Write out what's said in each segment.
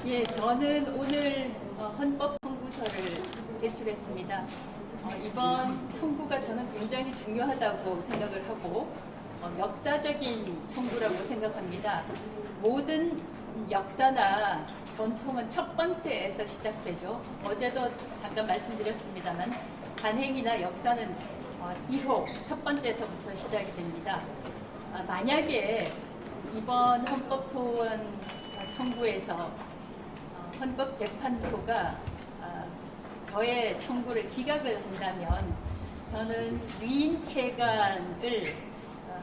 예, 저는 오늘 헌법 청구서를 제출했습니다. 이번 청구가 저는 굉장히 중요하다고 생각을 하고 역사적인 청구라고 생각합니다. 모든 역사나 전통은 첫 번째에서 시작되죠. 어제도 잠깐 말씀드렸습니다만 관행이나 역사는 1호 첫 번째에서부터 시작이 됩니다. 만약에 이번 헌법 소원 청구에서 헌법재판소가 저의 청구를 기각을 한다면 저는 위인폐관을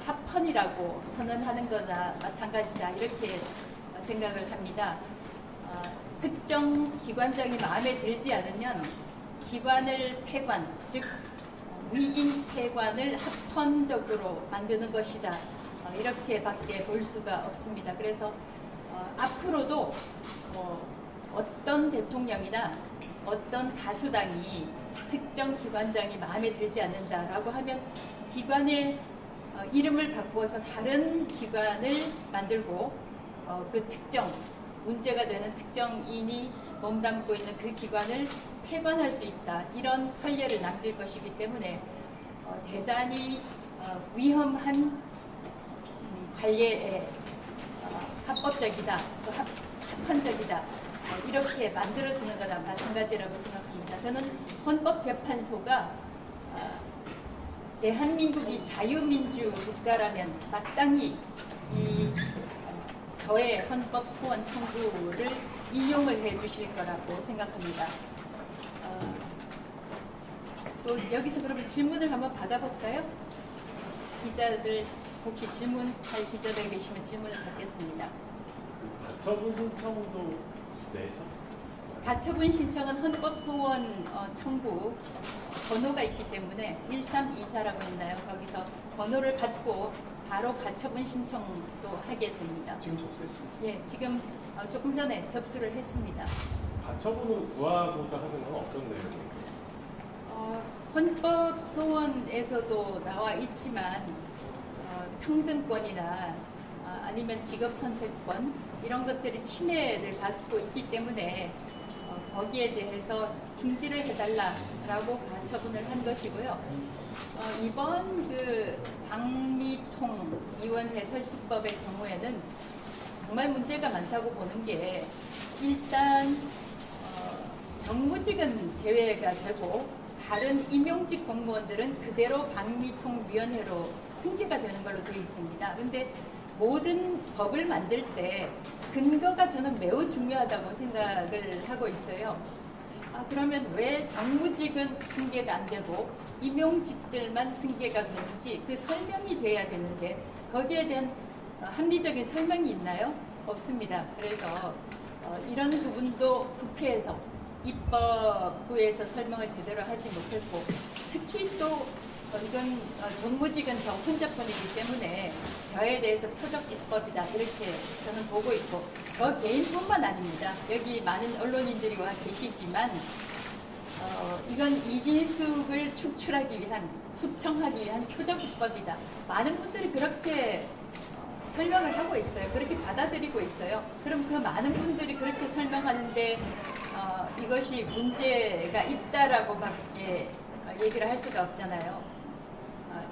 합헌이라고 선언하는 거나 마찬가지다 이렇게 생각을 합니다. 특정 기관장이 마음에 들지 않으면 기관을 폐관, 즉 위인폐관을 합헌적으로 만드는 것이다. 이렇게밖에 볼 수가 없습니다. 그래서 앞으로도 어떤 대통령이나 어떤 다수당이 특정 기관장이 마음에 들지 않는다라고 하면 기관의 이름을 바꾸어서 다른 기관을 만들고 그 특정 문제가 되는 특정인이 몸담고 있는 그 기관을 폐관할 수 있다. 이런 선례를 남길 것이기 때문에 대단히 위험한 관례에 합법적이다, 또 합헌적이다 이렇게 만들어주는 거나 마찬가지라고 생각합니다. 저는 헌법재판소가 대한민국이 자유민주 국가라면 마땅히 이 저의 헌법 소원 청구를 인용을 해주실 거라고 생각합니다. 또 여기서 그러면 질문을 한번 받아볼까요? 기자들 혹시 질문할 기자들 계시면 질문을 받겠습니다. 가처분 신청도 내서? 가처분 신청은 헌법소원 청구 번호가 있기 때문에 1324라고 있나요? 거기서 번호를 받고 바로 가처분 신청도 하게 됩니다. 지금 접수했습니다. 예, 지금 조금 전에 접수를 했습니다. 가처분으로 구하고자 하는 건 어떤 내용입니까? 헌법소원에서도 나와 있지만 평등권이나 아니면 직업선택권 이런 것들이 침해를 받고 있기 때문에 거기에 대해서 중지를 해달라라고 가처분을 한 것이고요. 이번 그 방미통 위원회 설치법의 경우에는 정말 문제가 많다고 보는 게 일단 정무직은 제외가 되고 다른 임용직 공무원들은 그대로 방미통위원회로 승계가 되는 걸로 되어 있습니다. 그런데 모든 법을 만들 때 근거가 저는 매우 중요하다고 생각을 하고 있어요. 그러면 왜 정무직은 승계가 안 되고 임용직들만 승계가 되는지 그 설명이 돼야 되는데 거기에 대한 합리적인 설명이 있나요? 없습니다. 그래서 이런 부분도 국회에서 입법부에서 설명을 제대로 하지 못했고 특히 또 이건 정무직은 저 혼자뿐이기 때문에 저에 대해서 표적 입법이다 이렇게 저는 보고 있고 저 개인뿐만 아닙니다. 여기 많은 언론인들이 와 계시지만 이건 이진숙을 축출하기 위한 숙청하기 위한 표적 입법이다. 많은 분들이 그렇게 설명을 하고 있어요. 그렇게 받아들이고 있어요. 그럼 그 많은 분들이 그렇게 설명하는데 이것이 문제가 있다라고밖에 얘기를 할 수가 없잖아요.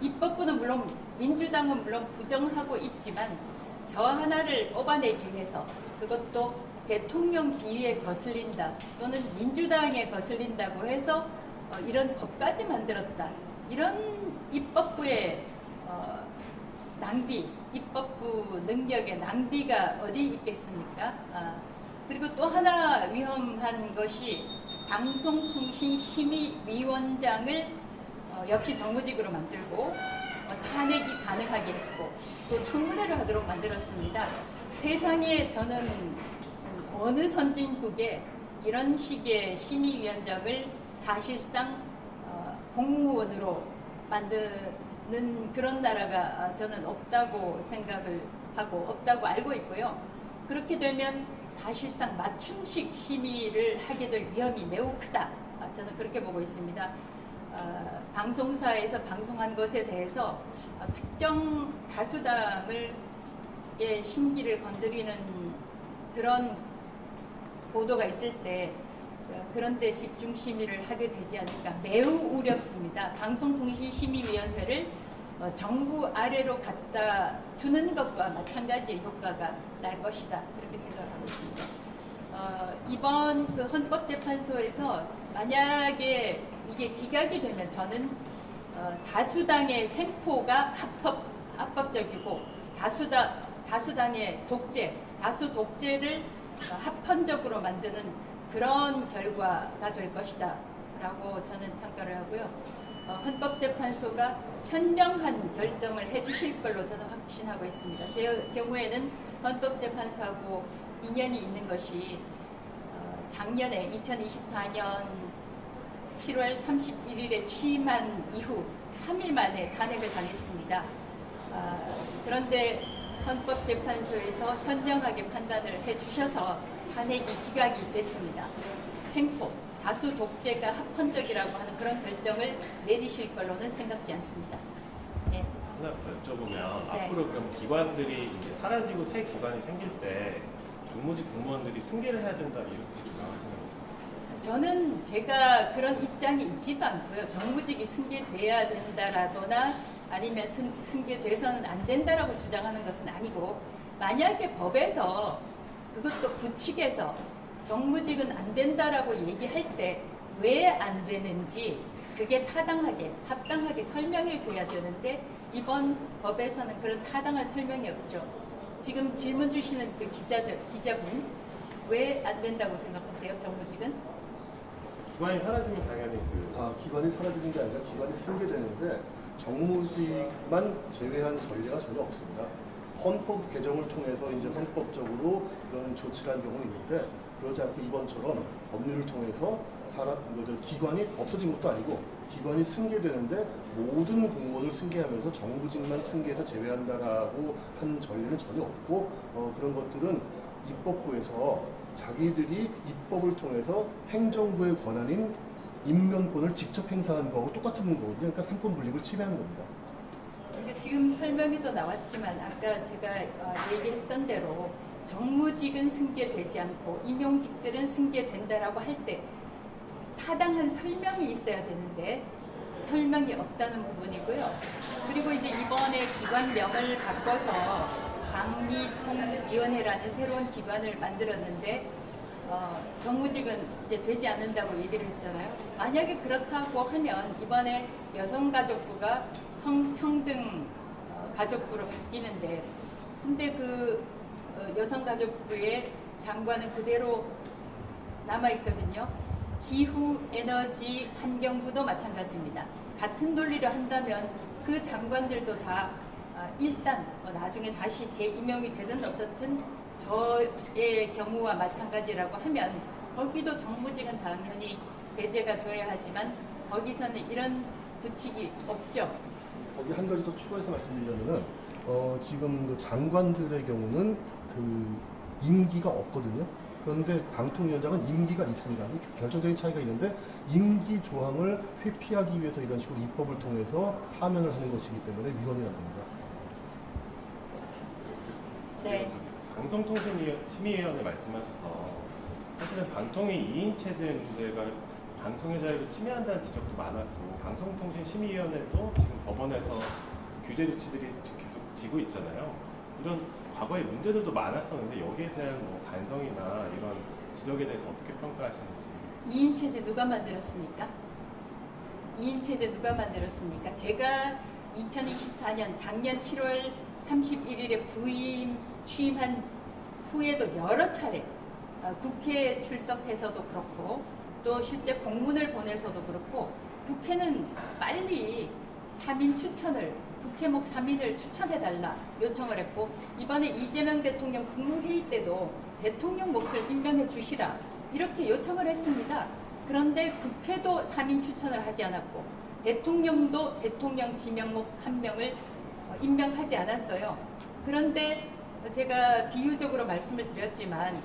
입법부는 물론 민주당은 물론 부정하고 있지만 저 하나를 뽑아내기 위해서 그것도 대통령 비위에 거슬린다 또는 민주당에 거슬린다고 해서 이런 법까지 만들었다. 이런 입법부의 낭비, 입법부 능력의 낭비가 어디 있겠습니까? 그리고 또 하나 위험한 것이 방송통신심의위원장을 역시 정무직으로 만들고 탄핵이 가능하게 했고 또 청문회를 하도록 만들었습니다. 세상에 저는 어느 선진국에 이런 식의 심의위원장을 사실상 공무원으로 만드는 그런 나라가 저는 없다고 생각을 하고 없다고 알고 있고요. 그렇게 되면 사실상 맞춤식 심의를 하게 될 위험이 매우 크다. 저는 그렇게 보고 있습니다. 방송사에서 방송한 것에 대해서 특정 다수당을 심기를 건드리는 그런 보도가 있을 때 그런데 집중 심의를 하게 되지 않을까 매우 우렵습니다. 방송통신심의위원회를 정부 아래로 갖다 두는 것과 마찬가지의 효과가 날 것이다. 그렇게 생각하고 있습니다. 이번 그 헌법재판소에서 만약에 이게 기각이 되면 저는 다수당의 횡포가 합법적이고 다수당의 독재, 다수 독재를 합헌적으로 만드는 그런 결과가 될 것이다 라고 저는 평가를 하고요. 헌법재판소가 현명한 결정을 해주실 걸로 저는 확신하고 있습니다. 제 경우에는 헌법재판소하고 인연이 있는 것이 작년에 2024년 7월 31일에 취임한 이후 3일 만에 탄핵을 당했습니다. 그런데 헌법재판소에서 현명하게 판단을 해주셔서 탄핵이 기각이 됐습니다. 횡포, 다수 독재가 합헌적이라고 하는 그런 결정을 내리실 걸로는 생각지 않습니다. 네. 하나 더 여쭤보면 네. 앞으로 그럼 기관들이 이제 사라지고 새 기관이 생길 때 정무직 공무원들이 승계를 해야 된다 이렇게 주장하시는 거예요? 저는 제가 그런 입장이 있지도 않고요. 정무직이 승계돼야 된다라거나 아니면 승계돼서는 안 된다라고 주장하는 것은 아니고 만약에 법에서 그것도 부칙에서 정무직은 안 된다라고 얘기할 때 왜 안 되는지 그게 타당하게 합당하게 설명이 돼야 되는데 이번 법에서는 그런 타당한 설명이 없죠. 지금 질문 주시는 그 기자분 왜 안 된다고 생각하세요? 정무직은? 기관이 사라지면 당연히 기관이 사라지는 게 아니라 기관이 승계되는데 정무직만 제외한 전례가 전혀 없습니다. 헌법 개정을 통해서 이제 헌법적으로 그런 조치를 한 경우는 있는데 그러지 않고 이번처럼 법률을 통해서 기관이 없어진 것도 아니고 기관이 승계되는데 모든 공무원을 승계하면서 정무직만 승계해서 제외한다라고 한 전례는 전혀 없고 그런 것들은 입법부에서 자기들이 입법을 통해서 행정부의 권한인 임명권을 직접 행사한 거하고 똑같은 거거든요. 그러니까 삼권 분립을 침해하는 겁니다. 그러니까 지금 설명에도 나왔지만 아까 제가 얘기했던 대로 정무직은 승계되지 않고 임용직들은 승계된다라고 할 때 타당한 설명이 있어야 되는데 설명이 없다는 부분이고요. 그리고 이제 이번에 기관명을 바꿔서 방미통위원회라는 새로운 기관을 만들었는데 정무직은 이제 되지 않는다고 얘기를 했잖아요. 만약에 그렇다고 하면 이번에 여성가족부가 성평등 가족부로 바뀌는데 근데 그 여성가족부의 장관은 그대로 남아있거든요. 기후, 에너지, 환경부도 마찬가지입니다. 같은 논리를 한다면 그 장관들도 다 일단 나중에 다시 재임명이 되든 어떻든 저의 경우와 마찬가지라고 하면 거기도 정무직은 당연히 배제가 되어야 하지만 거기서는 이런 부칙이 없죠. 거기 한 가지 더 추가해서 말씀드리자면은 지금 그 장관들의 경우는 그 임기가 없거든요. 그런데 방통위원장은 임기가 있습니다. 결정적인 차이가 있는데 임기 조항을 회피하기 위해서 이런 식으로 입법을 통해서 파면을 하는 것이기 때문에 위헌이라고 합니다. 네. 방송통신심의위원회 말씀하셔서 사실은 방통위 2인 체제 문제가 방송의 자유를 침해한다는 지적도 많았고 방송통신심의위원회도 지금 법원에서 규제 조치들이 계속 지고 있잖아요. 이런 과거의 문제들도 많았었는데 여기에 대한 뭐 반성이나 이런 지적에 대해서 어떻게 평가하시는지. 2인 체제 누가 만들었습니까? 2인 체제 누가 만들었습니까? 제가 2024년 작년 7월 31일에 취임한 후에도 여러 차례 국회 출석해서도 그렇고 또 실제 공문을 보내서도 그렇고 국회는 빨리 3인 추천을 국회목 3인을 추천해달라 요청을 했고 이번에 이재명 대통령 국무회의 때도 대통령 몫을 임명해 주시라 이렇게 요청을 했습니다. 그런데 국회도 3인 추천을 하지 않았고 대통령도 대통령 지명목 1명을 임명하지 않았어요. 그런데 제가 비유적으로 말씀을 드렸지만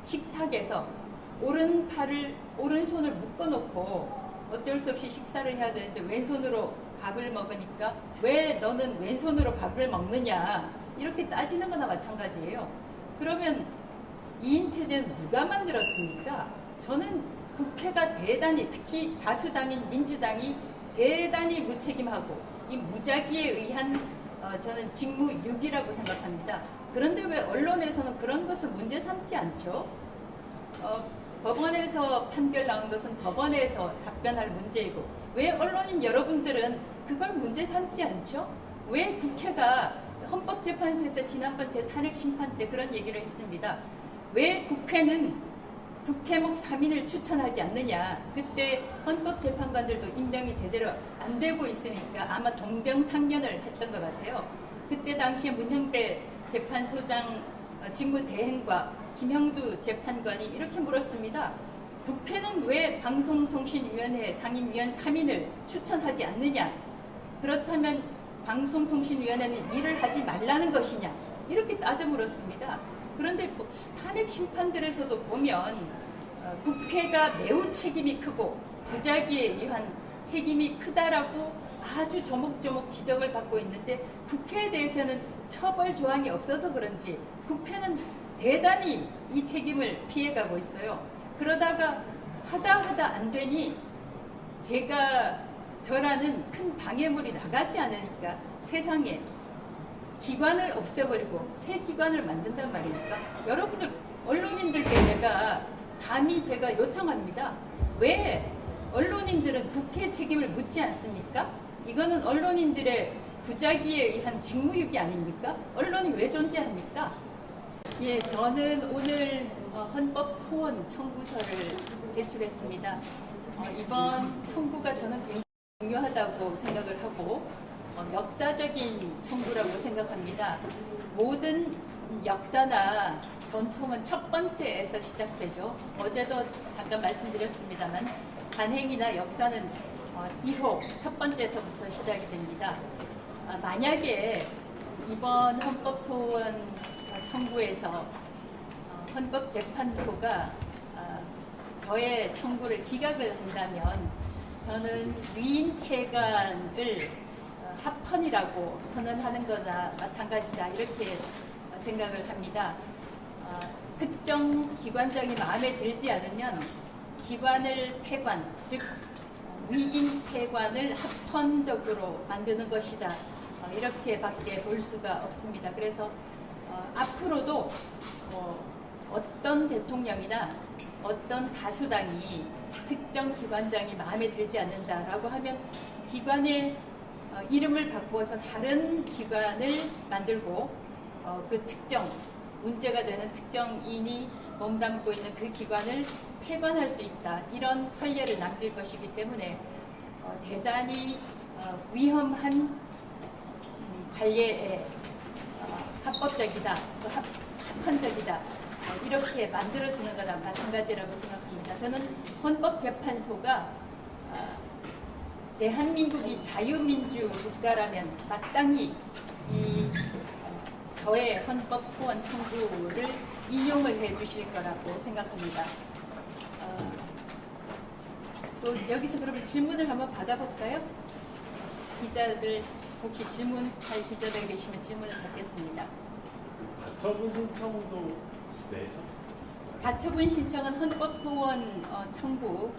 식탁에서 오른손을 묶어놓고 어쩔 수 없이 식사를 해야 되는데 왼손으로 밥을 먹으니까 왜 너는 왼손으로 밥을 먹느냐 이렇게 따지는 거나 마찬가지예요. 그러면 2인 체제는 누가 만들었습니까? 저는 국회가 대단히, 특히 다수당인 민주당이 대단히 무책임하고 이 무작위에 의한 저는 직무유기라고 생각합니다. 그런데 왜 언론에서는 그런 것을 문제 삼지 않죠? 법원에서 판결 나온 것은 법원에서 답변할 문제이고 왜 언론인 여러분들은 그걸 문제 삼지 않죠? 왜 국회가 헌법재판소에서 지난번 제 탄핵 심판 때 그런 얘기를 했습니다. 왜 국회는 국회목 3인을 추천하지 않느냐. 그때 헌법재판관들도 임명이 제대로 안 되고 있으니까 아마 동병상련을 했던 것 같아요. 그때 당시에 문형배 재판소장 직무대행과 김형두 재판관이 이렇게 물었습니다. 국회는 왜 방송통신위원회 상임위원 3인을 추천하지 않느냐. 그렇다면 방송통신위원회는 일을 하지 말라는 것이냐. 이렇게 따져 물었습니다. 그런데 탄핵 심판들에서도 보면 국회가 매우 책임이 크고 부작위에 의한 책임이 크다라고 아주 조목조목 지적을 받고 있는데 국회에 대해서는 처벌 조항이 없어서 그런지 국회는 대단히 이 책임을 피해가고 있어요. 그러다가 하다 안 되니 제가 저라는 큰 방해물이 나가지 않으니까 세상에 기관을 없애버리고 새 기관을 만든단 말입니까? 여러분들 언론인들께 감히 제가 요청합니다. 왜 언론인들은 국회 책임을 묻지 않습니까? 이거는 언론인들의 부작위에 의한 직무유기 아닙니까? 언론이 왜 존재합니까? 예, 저는 오늘 헌법 소원 청구서를 제출했습니다. 이번 청구가 저는 굉장히 중요하다고 생각을 하고 역사적인 청구라고 생각합니다. 모든 역사나 전통은 첫 번째에서 시작되죠. 어제도 잠깐 말씀드렸습니다만 관행이나 역사는 1호 첫 번째에서부터 시작이 됩니다. 만약에 이번 헌법소원 청구에서 헌법재판소가 저의 청구를 기각을 한다면 저는 위인폐관을 합헌이라고 선언하는 거나 마찬가지다 이렇게 생각을 합니다. 특정 기관장이 마음에 들지 않으면 기관을 폐관, 즉 위인 폐관을 합헌적으로 만드는 것이다. 이렇게밖에 볼 수가 없습니다. 그래서 앞으로도 어떤 대통령이나 어떤 다수당이 특정 기관장이 마음에 들지 않는다라고 하면 기관의 이름을 바꾸어서 다른 기관을 만들고 그 특정 문제가 되는 특정인이 몸담고 있는 그 기관을 폐관할 수 있다. 이런 선례를 남길 것이기 때문에 대단히 위험한 관례에 합법적이다, 또 합헌적이다 이렇게 만들어주는 거나 마찬가지라고 생각합니다. 저는 헌법재판소가 대한민국이 자유민주 국가라면 마땅히 이 저의 헌법 소원 청구를 인용을 해 주실 거라고 생각합니다. 또 여기서 그러면 질문을 한번 받아볼까요? 기자들 혹시 질문할 기자들 계시면 질문을 받겠습니다. 가처분 신청도 내죠? 가처분 신청은 헌법 소원 청구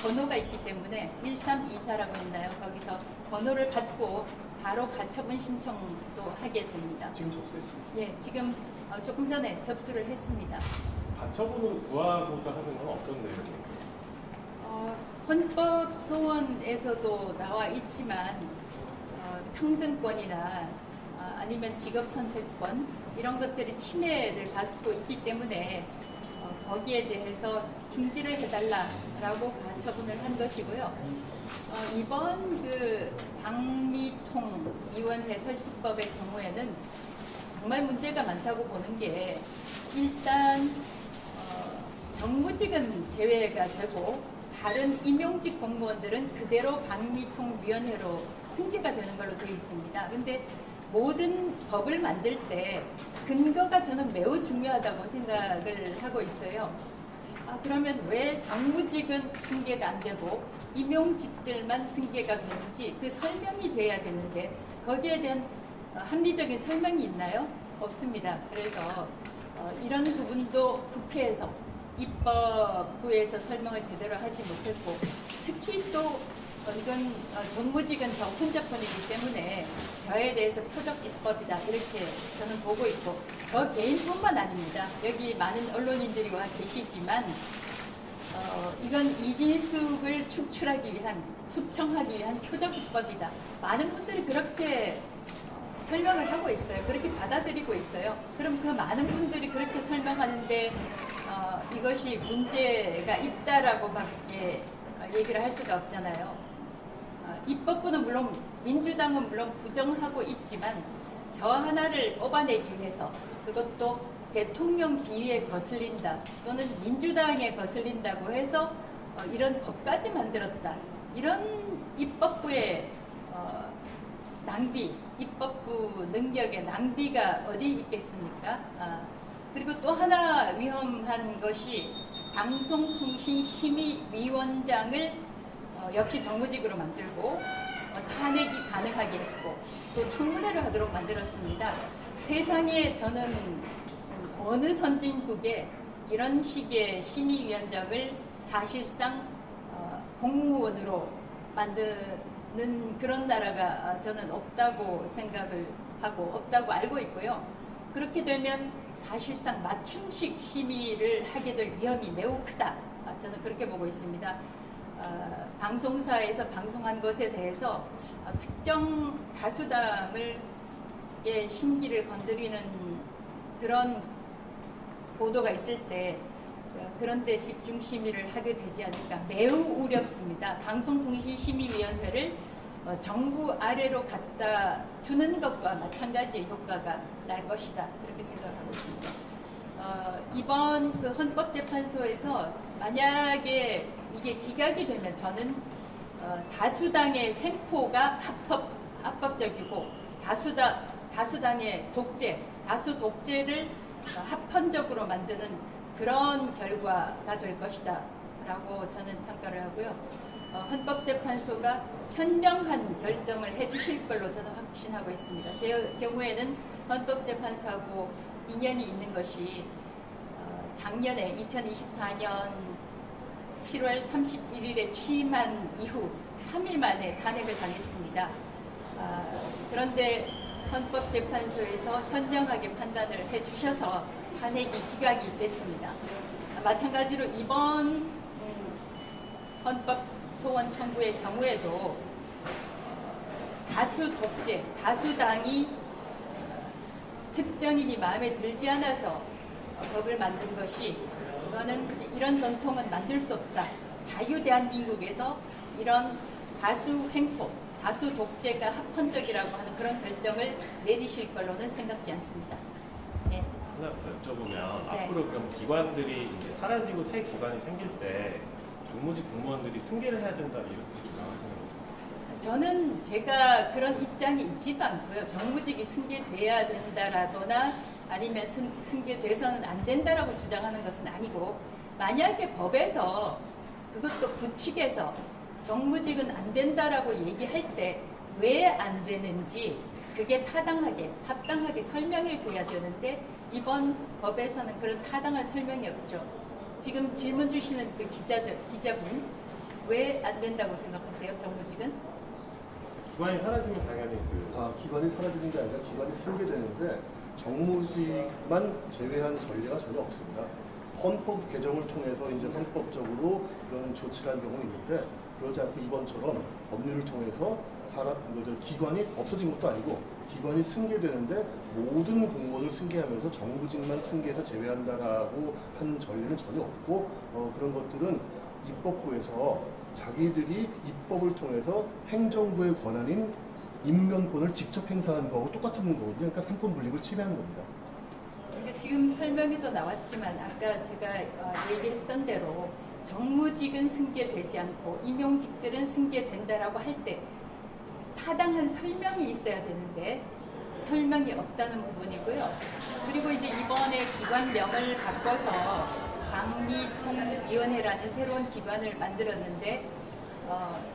번호가 있기 때문에 1324라고 했나요? 거기서 번호를 받고 바로 가처분 신청도 하게 됩니다. 지금 접수했습니다. 예, 지금 조금 전에 접수를 했습니다. 가처분으로 구하고자 하는 건 어떤 내용이에요? 헌법 소원에서도 나와 있지만 평등권이나 아니면 직업 선택권 이런 것들이 침해를 받고 있기 때문에 거기에 대해서 중지를 해달라라고 가처분을 한 것이고요. 이번 그 방미통 위원회 설치법의 경우에는 정말 문제가 많다고 보는 게 일단 정무직은 제외가 되고 다른 임용직 공무원들은 그대로 방미통위원회로 승계가 되는 걸로 되어 있습니다. 근데 모든 법을 만들 때 근거가 저는 매우 중요하다고 생각을 하고 있어요. 그러면 왜 정무직은 승계가 안 되고 임용직들만 승계가 되는지 그 설명이 돼야 되는데 거기에 대한 합리적인 설명이 있나요? 없습니다. 그래서 이런 부분도 국회에서 입법부에서 설명을 제대로 하지 못했고 특히 또 이건 정무직은 저 혼자뿐이기 때문에 저에 대해서 표적 입법이다 이렇게 저는 보고 있고 저 개인뿐만 아닙니다. 여기 많은 언론인들이 와 계시지만 이건 이진숙을 축출하기 위한 숙청하기 위한 표적 입법이다. 많은 분들이 그렇게 설명을 하고 있어요. 그렇게 받아들이고 있어요. 그럼 그 많은 분들이 그렇게 설명하는데 이것이 문제가 있다라고밖에 얘기를 할 수가 없잖아요. 입법부는 물론 민주당은 물론 부정하고 있지만 저 하나를 뽑아내기 위해서 그것도 대통령 비위에 거슬린다 또는 민주당에 거슬린다고 해서 이런 법까지 만들었다. 이런 입법부의 낭비, 입법부 능력의 낭비가 어디 있겠습니까? 그리고 또 하나 위험한 것이 방송통신심의위원장을 역시 정무직으로 만들고 탄핵이 가능하게 했고 또 청문회를 하도록 만들었습니다. 세상에 저는 어느 선진국에 이런 식의 심의위원장을 사실상 공무원으로 만드는 그런 나라가 저는 없다고 생각을 하고 없다고 알고 있고요. 그렇게 되면 사실상 맞춤식 심의를 하게 될 위험이 매우 크다. 저는 그렇게 보고 있습니다. 방송사에서 방송한 것에 대해서 특정 다수당의 심기를 건드리는 그런 보도가 있을 때 그런데 집중 심의를 하게 되지 않을까 매우 우렵습니다. 방송통신심의위원회를 정부 아래로 갖다 두는 것과 마찬가지의 효과가 날 것이다. 그렇게 생각하고 있습니다. 이번 그 헌법재판소에서 만약에 이게 기각이 되면 저는 다수당의 횡포가 합법적이고 다수당의 독재, 다수 독재를 합헌적으로 만드는 그런 결과가 될 것이다 라고 저는 평가를 하고요. 헌법재판소가 현명한 결정을 해주실 걸로 저는 확신하고 있습니다. 제 경우에는 헌법재판소하고 인연이 있는 것이 작년에 2024년 7월 31일에 취임한 이후 3일 만에 탄핵을 당했습니다. 그런데 헌법재판소에서 현명하게 판단을 해주셔서 탄핵이 기각이 됐습니다. 마찬가지로 이번 헌법 소원 청구의 경우에도 다수 독재, 다수당이 특정인이 마음에 들지 않아서 법을 만든 것이 이거는 이런 전통은 만들 수 없다. 자유대한민국에서 이런 다수 횡포, 다수 독재가 합헌적이라고 하는 그런 결정을 내리실 걸로는 생각지 않습니다. 네. 하나 더 여쭤보면 네. 앞으로 그럼 기관들이 이제 사라지고 새 기관이 생길 때 정무직 공무원들이 승계를 해야 된다 이렇게 주장하시는 거죠? 저는 제가 그런 입장이 있지도 않고요. 정무직이 승계돼야 된다라거나 아니면 승계돼서는 안 된다라고 주장하는 것은 아니고 만약에 법에서 그것도 부칙에서 정무직은 안 된다라고 얘기할 때 왜 안 되는지 그게 타당하게 합당하게 설명이 돼야 되는데 이번 법에서는 그런 타당한 설명이 없죠. 지금 질문 주시는 그 기자분 왜 안 된다고 생각하세요? 정무직은? 기관이 사라지면 당연히 기관이 사라지는 게 아니라 기관이 승계되는데 정무직만 제외한 전례가 전혀 없습니다. 헌법 개정을 통해서 이제 헌법적으로 그런 조치를 한 경우는 있는데 그러지 않고 이번처럼 법률을 통해서 기관이 없어진 것도 아니고 기관이 승계되는데 모든 공무원을 승계하면서 정무직만 승계해서 제외한다라고 한 전례는 전혀 없고 그런 것들은 입법부에서 자기들이 입법을 통해서 행정부의 권한인 임명권을 직접 행사한 거하고 똑같은 거거든요. 그러니까 삼권 분립을 침해하는 겁니다. 그러니까 지금 설명에도 나왔지만 아까 제가 얘기했던 대로 정무직은 승계되지 않고 임용직들은 승계된다라고 할 때 타당한 설명이 있어야 되는데 설명이 없다는 부분이고요. 그리고 이제 이번에 기관명을 바꿔서 방미통위원회라는 새로운 기관을 만들었는데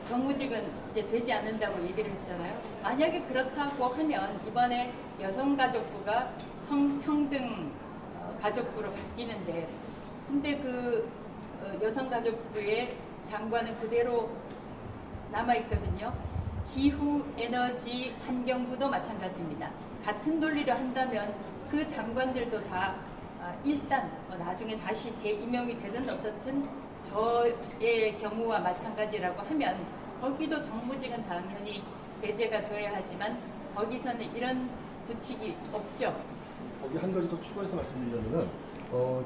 정무직은 이제 되지 않는다고 얘기를 했잖아요. 만약에 그렇다고 하면 이번에 여성가족부가 성평등 가족부로 바뀌는데, 근데 그 여성가족부의 장관은 그대로 남아있거든요. 기후, 에너지, 환경부도 마찬가지입니다. 같은 논리를 한다면 그 장관들도 다 일단 나중에 다시 재임명이 되든 어떻든 저의 경우와 마찬가지라고 하면 거기도 정무직은 당연히 배제가 되어야 하지만 거기서는 이런 부칙이 없죠. 거기 한 가지 더 추가해서 말씀드리자면은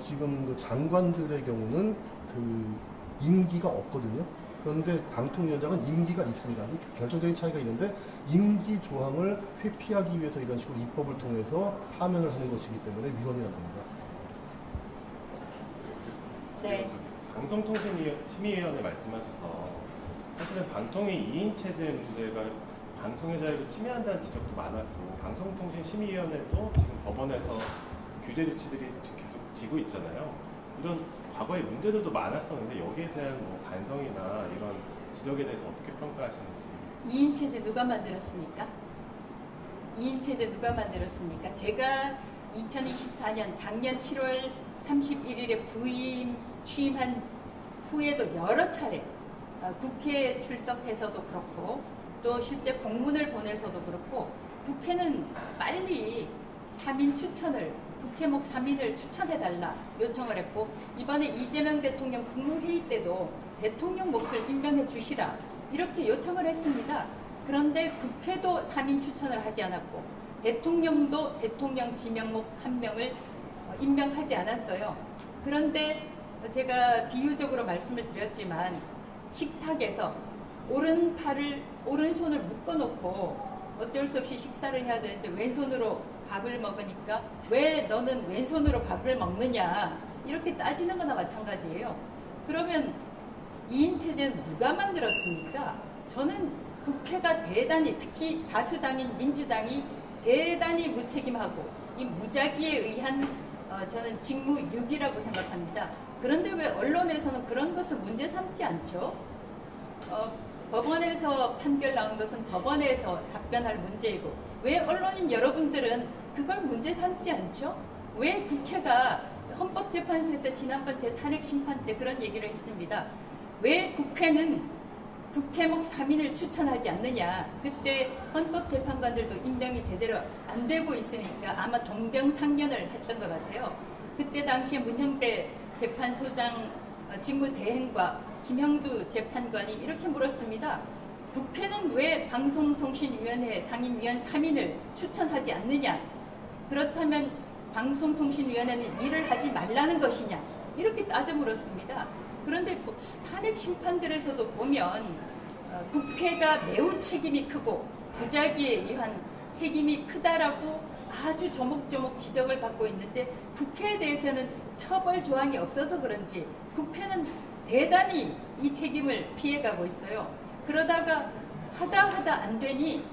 지금 그 장관들의 경우는 그 임기가 없거든요. 그런데 방통위원장은 임기가 있습니다. 결정적인 차이가 있는데 임기 조항을 회피하기 위해서 이런 식으로 입법을 통해서 파면을 하는 것이기 때문에 위헌이라고 합니다. 네. 방송통신심의위원회 말씀하셔서 사실은 방통위 2인 체제 문제가 방송의 자유를 침해한다는 지적도 많았고 방송통신심의위원회도 지금 법원에서 규제 조치들이 계속 지고 있잖아요. 이런 과거의 문제들도 많았었는데 여기에 대한 뭐 반성이나 이런 지적에 대해서 어떻게 평가하시는지. 2인 체제 누가 만들었습니까? 2인 체제 누가 만들었습니까? 제가 2024년 작년 7월 31일에 취임한 후에도 여러 차례 국회에 출석해서도 그렇고 또 실제 공문을 보내서도 그렇고 국회는 빨리 3인 추천을 국회목 3인을 추천해달라 요청을 했고 이번에 이재명 대통령 국무회의 때도 대통령 몫을 임명해 주시라 이렇게 요청을 했습니다. 그런데 국회도 3인 추천을 하지 않았고 대통령도 대통령 지명목 1명을 임명하지 않았어요. 그런데 제가 비유적으로 말씀을 드렸지만 식탁에서 오른손을 묶어놓고 어쩔 수 없이 식사를 해야 되는데 왼손으로 밥을 먹으니까 왜 너는 왼손으로 밥을 먹느냐 이렇게 따지는 거나 마찬가지예요. 그러면 2인 체제는 누가 만들었습니까? 저는 국회가 대단히 특히 다수당인 민주당이 대단히 무책임하고 이 무작위에 의한 저는 직무유기라고 생각합니다. 그런데 왜 언론에서는 그런 것을 문제 삼지 않죠? 법원에서 판결 나온 것은 법원에서 답변할 문제이고 왜 언론인 여러분들은 그걸 문제 삼지 않죠? 왜 국회가 헌법재판소에서 지난번 제 탄핵 심판 때 그런 얘기를 했습니다. 왜 국회는 국회목 3인을 추천하지 않느냐. 그때 헌법재판관들도 임명이 제대로 안 되고 있으니까 아마 동병상련을 했던 것 같아요. 그때 당시에 문형배 재판소장 직무대행과 김형두 재판관이 이렇게 물었습니다. 국회는 왜 방송통신위원회 상임위원 3인을 추천하지 않느냐. 그렇다면 방송통신위원회는 일을 하지 말라는 것이냐. 이렇게 따져 물었습니다. 그런데 탄핵 심판들에서도 보면 국회가 매우 책임이 크고 부작위에 의한 책임이 크다라고 아주 조목조목 지적을 받고 있는데 국회에 대해서는 처벌 조항이 없어서 그런지 국회는 대단히 이 책임을 피해가고 있어요. 그러다가 하다 안 되니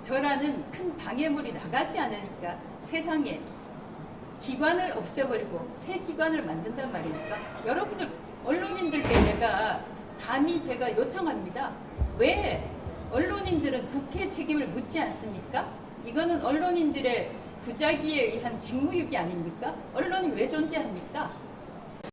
저라는 큰 방해물이 나가지 않으니까 세상에 기관을 없애버리고 새 기관을 만든단 말입니까? 여러분들 언론인들께 제가 요청합니다. 왜 언론인들은 국회 책임을 묻지 않습니까? 이거는 언론인들의 부작위에 의한 직무유기 아닙니까? 언론이 왜 존재합니까?